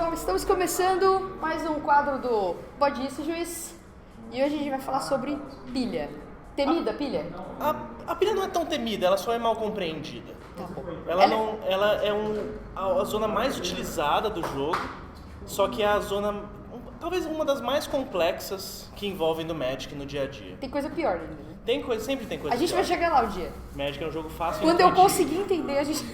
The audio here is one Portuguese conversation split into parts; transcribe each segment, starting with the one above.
pessoal, estamos começando mais um quadro do Pode Isso, Juiz. E hoje a gente vai falar sobre pilha. Temida pilha? A pilha não é tão temida, ela só é mal compreendida. Tá bom. Ela é a zona mais utilizada do jogo, só que é a zona, talvez uma das mais complexas que envolvem no Magic no dia a dia. Tem coisa pior ainda, né? Sempre tem coisa A gente pior. vai chegar lá o dia. Magic é um jogo fácil. Quando eu conseguir entender, a gente...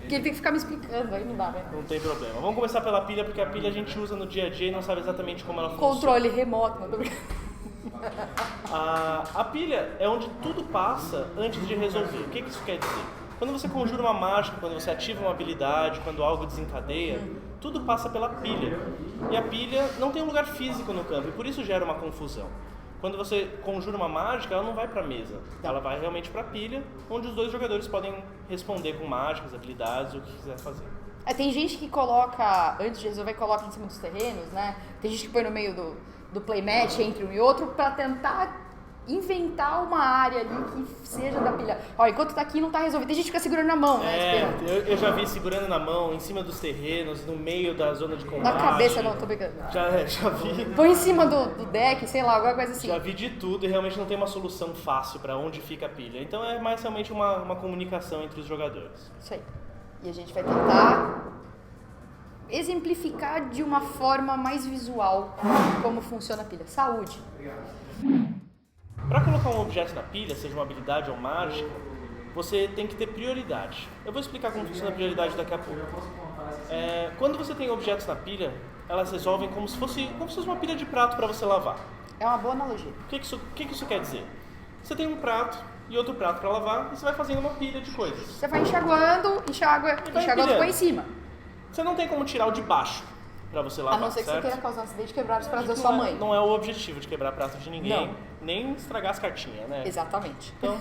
Porque ele tem que ficar me explicando, aí não dá, né? Não tem problema. Vamos começar pela pilha, porque a pilha a gente usa no dia a dia e não sabe exatamente como ela funciona. Controle remoto, não tô brincando. A pilha é onde tudo passa antes de resolver. O que isso quer dizer? Quando você conjura uma mágica, quando você ativa uma habilidade, quando algo desencadeia, tudo passa pela pilha. E a pilha não tem um lugar físico no campo, e por isso gera uma confusão. Quando você conjura uma mágica, ela não vai para a mesa, ela vai realmente para a pilha, onde os dois jogadores podem responder com mágicas, habilidades, o que quiser fazer. Tem gente que coloca, antes de resolver, coloca em cima dos terrenos, né? Tem gente que põe no meio do playmatch entre um e outro pra tentar inventar uma área ali que seja da pilha. Ó, enquanto tá aqui não tá resolvido. Tem gente que fica segurando na mão, né? Esperando. Eu já vi segurando na mão, em cima dos terrenos, no meio da zona de combate. Na cabeça não, tô brincando. Já vi. Põe em cima do deck, sei lá, alguma coisa assim. Já vi de tudo e realmente não tem uma solução fácil pra onde fica a pilha. Então é mais realmente uma comunicação entre os jogadores. Isso aí. E a gente vai tentar exemplificar de uma forma mais visual como funciona a pilha. Saúde. Para colocar um objeto na pilha, seja uma habilidade ou mágica, você tem que ter prioridade. Eu vou explicar como funciona a prioridade daqui a pouco. Quando você tem objetos na pilha, elas resolvem como se fosse uma pilha de prato para você lavar. É uma boa analogia. O que isso quer dizer? Você tem um prato e outro prato para lavar e você vai fazendo uma pilha de coisas. Você vai enxaguando, enxaguando põe em cima. Você não tem como tirar o de baixo para você lavar, a não ser que certo? você queira causar um acidente e quebrar os pratos da sua mãe. Não é o objetivo de quebrar prato de ninguém, Não. nem estragar as cartinhas, né? Exatamente. Então,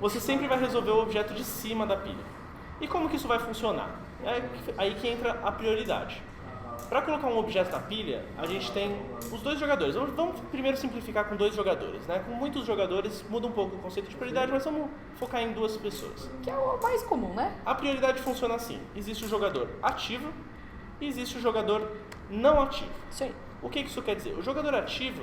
você sempre vai resolver o objeto de cima da pilha. E como que isso vai funcionar? É aí que entra a prioridade. Para colocar um objeto na pilha, a gente tem os dois jogadores. Vamos primeiro simplificar com dois jogadores, né? Com muitos jogadores muda um pouco o conceito de prioridade, mas vamos focar em duas pessoas. Que é o mais comum, né? A prioridade funciona assim. Existe o jogador ativo e existe o jogador não ativo. Isso aí. O que isso quer dizer? O jogador ativo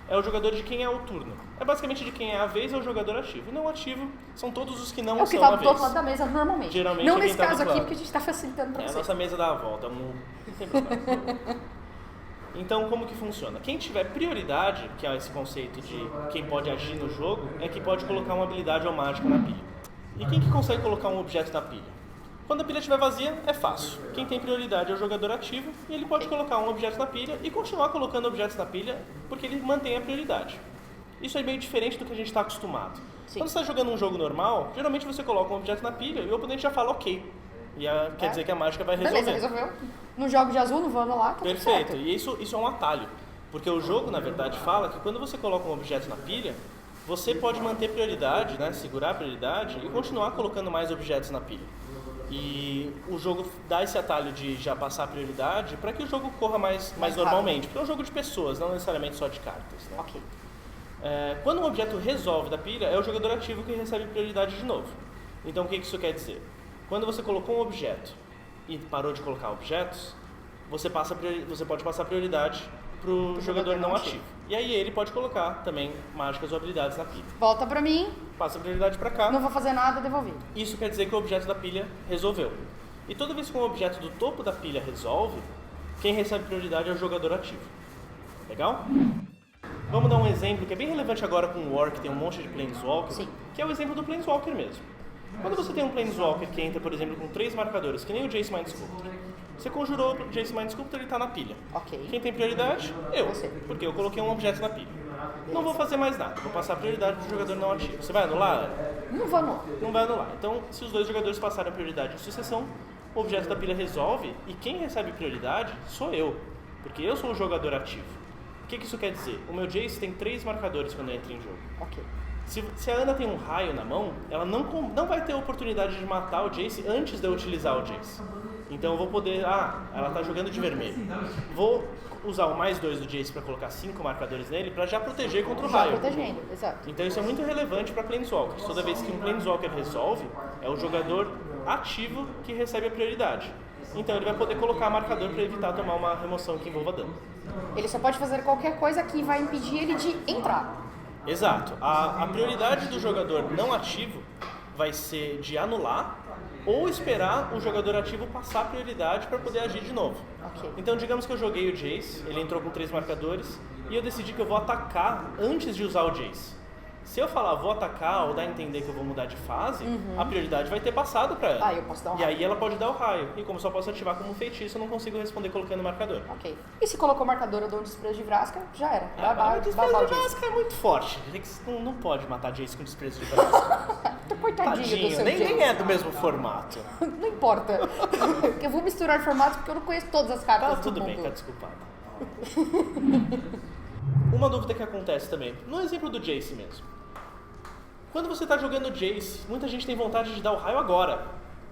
é o jogador de quem é o turno. É basicamente de quem é a vez é o jogador ativo. E não ativo são todos os que não É o que são tá a do vez. outro lado da mesa normalmente. Geralmente não é quem nesse tá do caso outro aqui, lado. porque a gente tá facilitando pra A você. nossa mesa dá a volta. Não tem problema. Então, como que funciona? Quem tiver prioridade, que é esse conceito de quem pode agir no jogo, é que pode colocar uma habilidade ou mágica na pilha. E quem que consegue colocar um objeto na pilha? Quando a pilha estiver vazia, é fácil. Quem tem prioridade é o jogador ativo e ele pode colocar um objeto na pilha e continuar colocando objetos na pilha porque ele mantém a prioridade. Isso é meio diferente do que a gente está acostumado. Sim. Quando você está jogando um jogo normal, geralmente você coloca um objeto na pilha e o oponente já fala ok. E quer dizer que a mágica vai resolver. Beleza, resolveu. No jogo de azul, no vamos lá, tá tudo Perfeito. certo. E isso é um atalho. Porque o jogo, na verdade, fala que quando você coloca um objeto na pilha, você pode manter prioridade, né, segurar a prioridade e continuar colocando mais objetos na pilha. E o jogo dá esse atalho de já passar a prioridade para que o jogo corra mais normalmente. Porque é um jogo de pessoas, não necessariamente só de cartas. Né? Ok. Quando um objeto resolve da pilha, é o jogador ativo que recebe prioridade de novo. Então o que isso quer dizer? Quando você colocou um objeto e parou de colocar objetos, você pode passar prioridade para o jogador não ativo. E aí ele pode colocar também mágicas ou habilidades na pilha. Volta pra mim, Passa a prioridade para cá. não vou fazer nada, devolvi. Isso quer dizer que o objeto da pilha resolveu. E toda vez que um objeto do topo da pilha resolve, quem recebe prioridade é o jogador ativo. Legal? Vamos dar um exemplo que é bem relevante agora com o War, que tem um monte de Planeswalker, Sim. que é o exemplo do Planeswalker mesmo. Quando você tem um Planeswalker que entra, por exemplo, com 3 marcadores, que nem o Jace Mind Sculptor, você conjurou o Jace Mind Sculptor, ele está na pilha. Ok. Quem tem prioridade? Eu, Você. porque eu coloquei um objeto na pilha. Não vou fazer mais nada, vou passar a prioridade para o jogador não ativo. Você vai anular? Não vamos lá. Não vai anular. Então, se os dois jogadores passarem a prioridade em sucessão, o objeto da pilha resolve e quem recebe prioridade sou eu, porque eu sou o jogador ativo. O que isso quer dizer? O meu Jace tem 3 marcadores quando entra em jogo. Ok. Se a Ana tem um raio na mão, ela não vai ter a oportunidade de matar o Jace antes de eu utilizar o Jace. Então eu vou poder... ela tá jogando de vermelho. Vou usar o mais 2 do Jace para colocar 5 marcadores nele para já proteger contra o raio. Protegendo, exato. Então isso é muito relevante para Planeswalkers. Toda vez que um Planeswalker resolve, é o jogador ativo que recebe a prioridade. Então ele vai poder colocar marcador para evitar tomar uma remoção que envolva dano. Ele só pode fazer qualquer coisa que vai impedir ele de entrar. Exato. A prioridade do jogador não ativo vai ser de anular ou esperar o jogador ativo passar a prioridade para poder agir de novo. Ok. Então digamos que eu joguei o Jace, ele entrou com 3 marcadores e eu decidi que eu vou atacar antes de usar o Jace. Se eu falar vou atacar ou dar a entender que eu vou mudar de fase, a prioridade vai ter passado para ela. Eu posso dar um raio. E aí ela pode dar o raio. E como só posso ativar como um feitiço, eu não consigo responder colocando marcador. Ok. E se colocou marcador, eu dou um desprezo de Vraska, já era. O desprezo de Vraska é muito forte. Não pode matar Jace com desprezo de Vraska. Coitadinho do seu Jace. Nem é do mesmo formato. Não importa. Eu vou misturar formatos porque eu não conheço todas as cartas do Tudo mundo. bem, tá desculpado. Uma dúvida que acontece também, no exemplo do Jace mesmo. Quando você tá jogando Jace, muita gente tem vontade de dar o raio agora.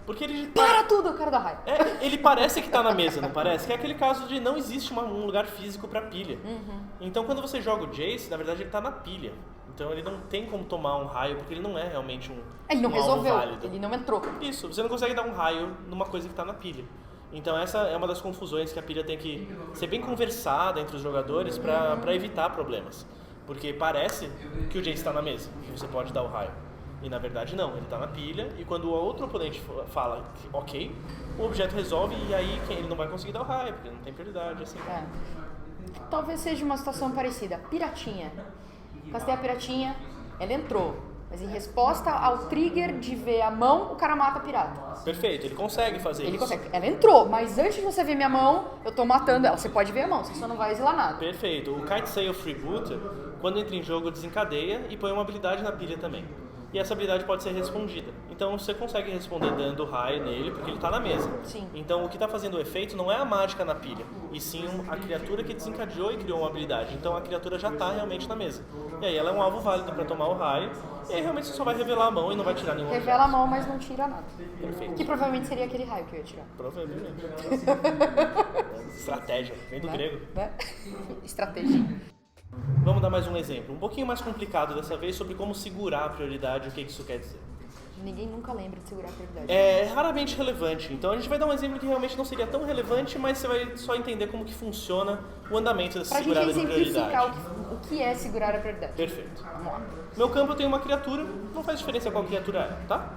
Porque ele... Para tudo, eu quero dar raio. Ele parece que tá na mesa, não parece? Que é aquele caso de não existe um lugar físico pra pilha. Então quando você joga o Jace, na verdade ele tá na pilha. Então ele não tem como tomar um raio, porque ele não é realmente Ele não alvo resolveu, válido. ele não entrou. Isso, você não consegue dar um raio numa coisa que tá na pilha. Então essa é uma das confusões que a pilha tem que ser bem conversada entre os jogadores pra evitar problemas. Porque parece que o Jace está na mesa, que você pode dar o raio. E na verdade não, ele está na pilha e quando o outro oponente fala que ok, o objeto resolve e aí ele não vai conseguir dar o raio, porque não tem prioridade, assim. Talvez seja uma situação parecida. Piratinha. Castei a piratinha, ela entrou. Mas em resposta ao trigger de ver a mão, o cara mata a pirata. Perfeito, ele consegue fazer isso. Ele consegue. Ela entrou, mas antes de você ver minha mão, eu tô matando ela. Você pode ver a mão, você só não vai exilar nada. Perfeito. O Kite Sail Freebooter, quando entra em jogo, desencadeia e põe uma habilidade na pilha também. E essa habilidade pode ser respondida. Então você consegue responder dando raio nele, porque ele está na mesa. Sim. Então o que está fazendo o efeito não é a mágica na pilha, e sim a criatura que desencadeou e criou uma habilidade. Então a criatura já está realmente na mesa. E aí ela é um alvo válido para tomar o raio, e aí realmente você só vai revelar a mão e não vai tirar nenhum Revela a mão, mas não tira nada. Perfeito. Que provavelmente seria aquele raio que eu ia tirar. Provavelmente. Estratégia, vem do grego. Né? Estratégia. Vamos dar mais um exemplo, um pouquinho mais complicado dessa vez, sobre como segurar a prioridade e o que isso quer dizer. Ninguém nunca lembra de segurar a prioridade. É raramente relevante, então a gente vai dar um exemplo que realmente não seria tão relevante, mas você vai só entender como que funciona o andamento dessa segurada de prioridade. Pra gente exemplificar o que é segurar a prioridade. Perfeito. Vamos lá. Meu campo eu tenho uma criatura, não faz diferença qual criatura é, tá?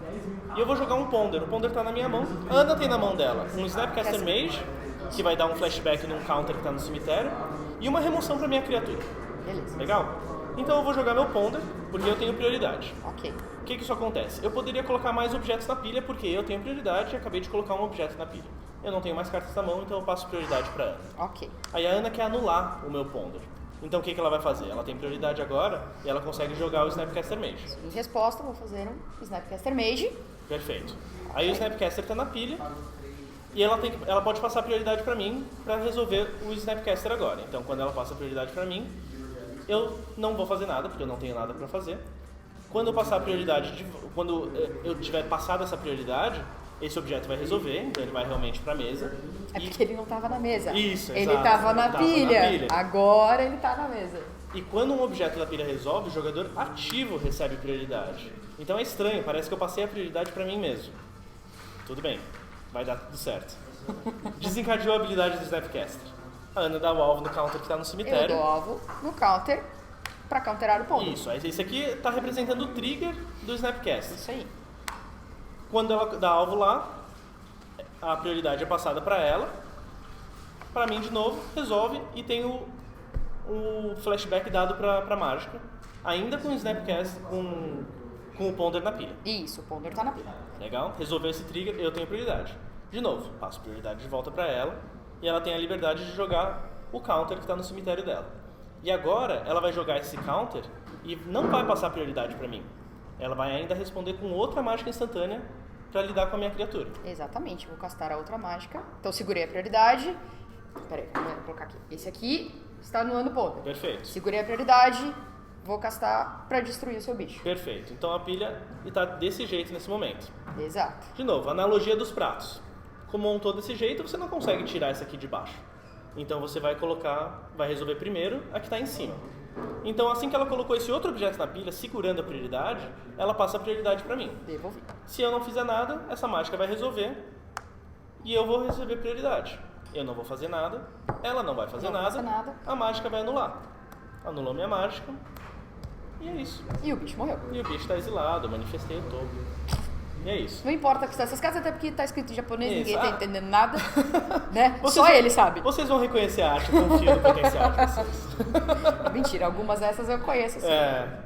E eu vou jogar um Ponder, o Ponder tá na minha mão, a Ana tem na mão dela um Snapcaster Mage, que vai dar um flashback num counter que tá no cemitério, e uma remoção pra minha criatura. Beleza. Legal? Então eu vou jogar meu Ponder, porque eu tenho prioridade. Ok. O que isso acontece? Eu poderia colocar mais objetos na pilha, porque eu tenho prioridade e acabei de colocar um objeto na pilha. Eu não tenho mais cartas na mão, então eu passo prioridade pra Ana. Ok. Aí a Ana quer anular o meu Ponder. Então o que ela vai fazer? Ela tem prioridade agora e ela consegue jogar o Snapcaster Mage. Em resposta, eu vou fazer um Snapcaster Mage. Perfeito. Aí o Snapcaster tá na pilha e ela pode passar prioridade pra mim pra resolver o Snapcaster agora. Então quando ela passa prioridade pra mim, eu não vou fazer nada, porque eu não tenho nada pra fazer. Quando eu passar a prioridade, quando eu tiver passado essa prioridade, esse objeto vai resolver, então ele vai realmente pra mesa. É porque ele não tava na mesa. Isso, ele exato. tava na Tava pilha. na pilha. Agora ele tá na mesa. E quando um objeto da pilha resolve, o jogador ativo recebe prioridade. Então é estranho, parece que eu passei a prioridade pra mim mesmo. Tudo bem, vai dar tudo certo. Desencadeou a habilidade do Snapcaster. A Ana dá o alvo no counter que tá no Eu cemitério. dou alvo no counter pra counterar o ponto. Isso, esse aqui tá representando o trigger do Snapcaster. Isso aí. Quando ela dá alvo lá, a prioridade é passada para ela, para mim de novo, resolve e tem o flashback dado para mágica, ainda com o Snapcast, com o Ponder na pilha. Isso, o ponder tá na pilha. Legal? Resolveu esse trigger, eu tenho prioridade. De novo, passo prioridade de volta para ela e ela tem a liberdade de jogar o counter que está no cemitério dela. E agora ela vai jogar esse counter e não vai passar prioridade para mim. Ela vai ainda responder com outra mágica instantânea para lidar com a minha criatura. Exatamente, vou castar a outra mágica. Então segurei a prioridade. Peraí, vamos colocar aqui. Esse aqui está anulando o ponder. Perfeito. Segurei a prioridade, vou castar para destruir o seu bicho. Perfeito. Então a pilha está desse jeito nesse momento. Exato. De novo, analogia dos pratos. Como montou desse jeito, você não consegue tirar essa aqui de baixo. Então você vai resolver primeiro a que está em cima. Então assim que ela colocou esse outro objeto na pilha, segurando a prioridade, ela passa a prioridade para mim. Devolvi. Se eu não fizer nada, essa mágica vai resolver e eu vou receber prioridade. Eu não vou fazer nada, ela não vai fazer nada, a mágica vai anular. Anulou minha mágica, e é isso. E o bicho morreu. E o bicho tá exilado, eu manifestei o topo. E é isso. Não importa que essas casas, até porque tá escrito em japonês, ninguém tá Exato. entendendo nada, né? Só ele sabe. Vocês vão reconhecer a arte, eu confio no potencial de vocês. Mentira, algumas dessas eu conheço, assim.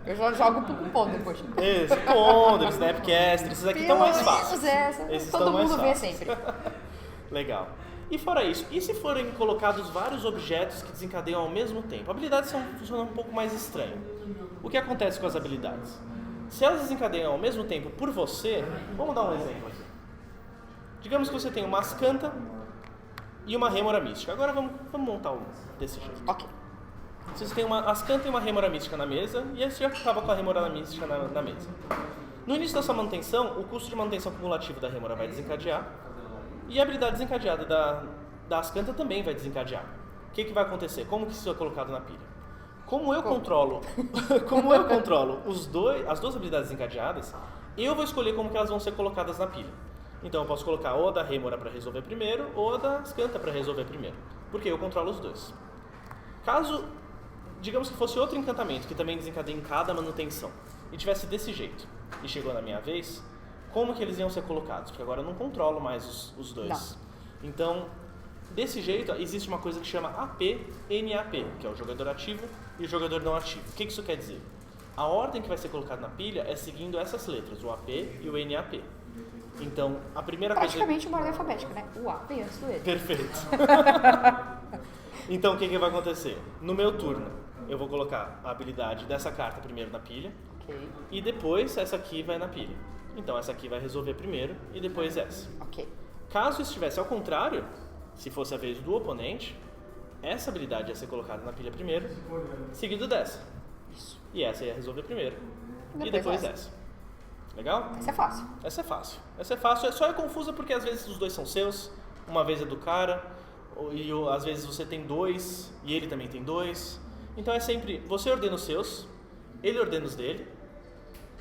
Eu já jogo com ponto depois. Esse, Ponder, Snapcaster, esses aqui estão mais fáceis. Esses todo estão mais mundo vê fáceis. sempre. Legal. E fora isso, e se forem colocados vários objetos que desencadeiam ao mesmo tempo? Habilidades funcionam um pouco mais estranho. O que acontece com as habilidades? Se elas desencadeiam ao mesmo tempo por você, vamos dar um exemplo aqui. Digamos que você tem uma Ascanta e uma Rêmora Mística. Agora vamos montar um desse jeito. Ok. Você tem uma Ascanta e uma Rêmora Mística na mesa, e aí você já estava com a Rêmora Mística na mesa. No início da sua manutenção, o custo de manutenção cumulativo da Rêmora vai desencadear, e a habilidade desencadeada da Ascanta também vai desencadear. O que vai acontecer? Como que isso é colocado na pilha? Como eu controlo as duas habilidades desencadeadas, eu vou escolher como que elas vão ser colocadas na pilha. Então eu posso colocar ou a da Rêmora para resolver primeiro, ou a da Ascanta para resolver primeiro. Porque eu controlo os dois. Caso, digamos que fosse outro encantamento que também desencadeia em cada manutenção, e tivesse desse jeito, e chegou na minha vez, como que eles iam ser colocados? Porque agora eu não controlo mais os dois. Não. Então, desse jeito, existe uma coisa que chama AP, NAP, que é o jogador ativo e o jogador não ativo. O que isso quer dizer? A ordem que vai ser colocada na pilha é seguindo essas letras, o AP e o NAP. Então, a primeira coisa... Praticamente uma ordem alfabética, né? O AP antes do E. Perfeito. Então, o que vai acontecer? No meu turno, eu vou colocar a habilidade dessa carta primeiro na pilha, Ok. e depois essa aqui vai na pilha. Então, essa aqui vai resolver primeiro e depois essa. Ok. Caso estivesse ao contrário, se fosse a vez do oponente, essa habilidade ia ser colocada na pilha primeiro, seguido dessa. Isso. E essa ia resolver primeiro. E Depois depois essa. Legal? Essa é fácil. Essa é fácil. Essa é fácil. Só é confusa porque às vezes os dois são seus, uma vez é do cara, e às vezes você tem dois, e ele também tem dois. Então é sempre, você ordena os seus, ele ordena os dele,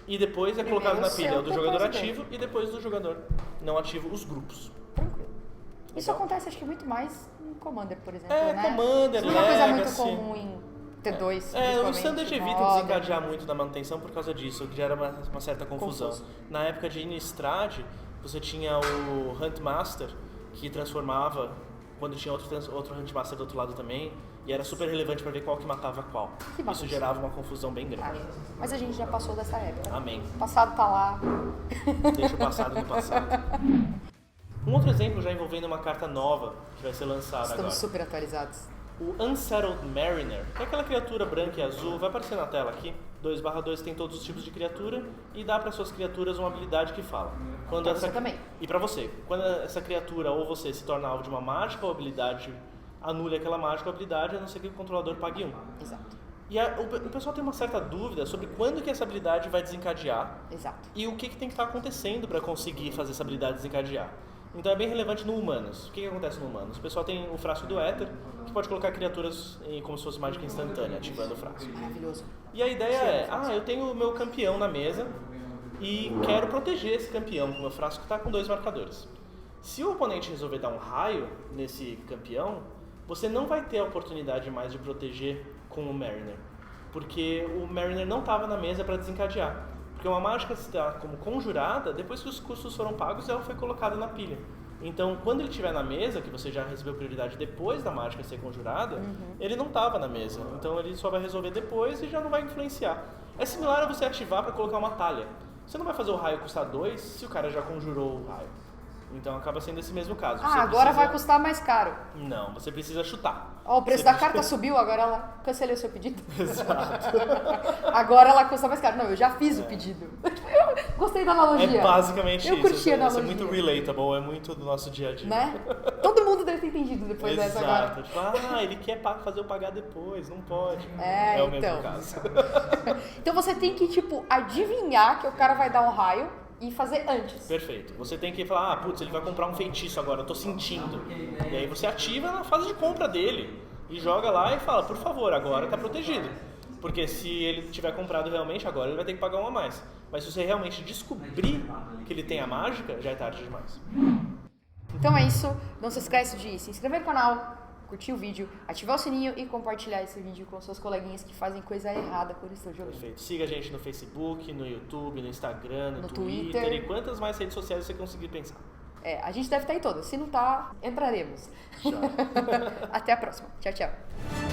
e depois é colocado na pilha o do jogador ativo e depois do jogador não ativo, os grupos. Tranquilo. Isso Legal? acontece, acho que muito mais em Commander, por exemplo, É, né? Commander, Não é uma coisa muito Legacy. comum em T2. O Standard evita Modern. desencadear muito da manutenção por causa disso, que gera uma certa confusão. Confuso. Na época de Innistrad, você tinha o Huntmaster, que transformava, quando tinha outro Huntmaster do outro lado também, e era super relevante para ver qual que matava qual. Que Isso bagunça. gerava uma confusão bem grande. Acho. Mas a gente já passou dessa época. Amém. O passado tá lá. Deixa o passado no passado. Um outro exemplo já envolvendo uma carta nova que vai ser lançada Estamos agora. super atualizados. O Unsettled Mariner, que é aquela criatura branca e azul, vai aparecer na tela aqui. 2/2 tem todos os tipos de criatura e dá para suas criaturas uma habilidade que fala. Quando Pra você também. E para você. Quando essa criatura ou você se torna alvo de uma mágica ou habilidade, anule aquela mágica ou habilidade, a não ser que o controlador pague 1. Exato. E o pessoal tem uma certa dúvida sobre quando que essa habilidade vai desencadear Exato. e o que tem que estar acontecendo para conseguir fazer essa habilidade desencadear. Então é bem relevante no Humanos. O que acontece no Humanos? O pessoal tem o frasco do Éter, que pode colocar criaturas como se fosse mágica instantânea, ativando o frasco. Maravilhoso. E a ideia é, eu tenho o meu campeão na mesa e quero proteger esse campeão, porque o meu frasco está com 2 marcadores. Se o oponente resolver dar um raio nesse campeão, você não vai ter a oportunidade mais de proteger com o Mariner, porque o Mariner não estava na mesa para desencadear. Porque uma mágica está como conjurada, depois que os custos foram pagos, ela foi colocada na pilha. Então, quando ele estiver na mesa, que você já recebeu prioridade depois da mágica ser conjurada, ele não estava na mesa. Então, ele só vai resolver depois e já não vai influenciar. É similar a você ativar para colocar uma talha. Você não vai fazer o raio custar 2 se o cara já conjurou o raio. Então, acaba sendo esse mesmo caso. Você Agora precisa... vai custar mais caro. Não, você precisa chutar. Ó, o preço Você da precisa- carta subiu, agora ela cancelei o seu pedido. Exato. Agora ela custa mais caro. Não, eu já fiz o pedido. Gostei da analogia. É basicamente Eu isso. curti a Isso é analogia. muito relatable, é muito do nosso dia a dia. Né? Todo mundo deve ter entendido depois dessa agora. Exato. Tipo, ele quer fazer eu pagar depois, não pode. É, o então. mesmo caso. Então você tem que, adivinhar que o cara vai dar um raio e fazer antes. Perfeito. Você tem que falar, putz, ele vai comprar um feitiço agora, eu tô sentindo. E aí você ativa na fase de compra dele e joga lá e fala, por favor, agora tá protegido. Porque se ele tiver comprado realmente, agora ele vai ter que pagar um a mais. Mas se você realmente descobrir que ele tem a mágica, já é tarde demais. Então é isso. Não se esquece de se inscrever no canal, curtir o vídeo, ativar o sininho e compartilhar esse vídeo com seus coleguinhas que fazem coisa errada quando estão jogando. Perfeito. Siga a gente no Facebook, no YouTube, no Instagram, no Twitter e quantas mais redes sociais você conseguir pensar. A gente deve estar em todas. Se não tá, entraremos. Até a próxima. Tchau, tchau.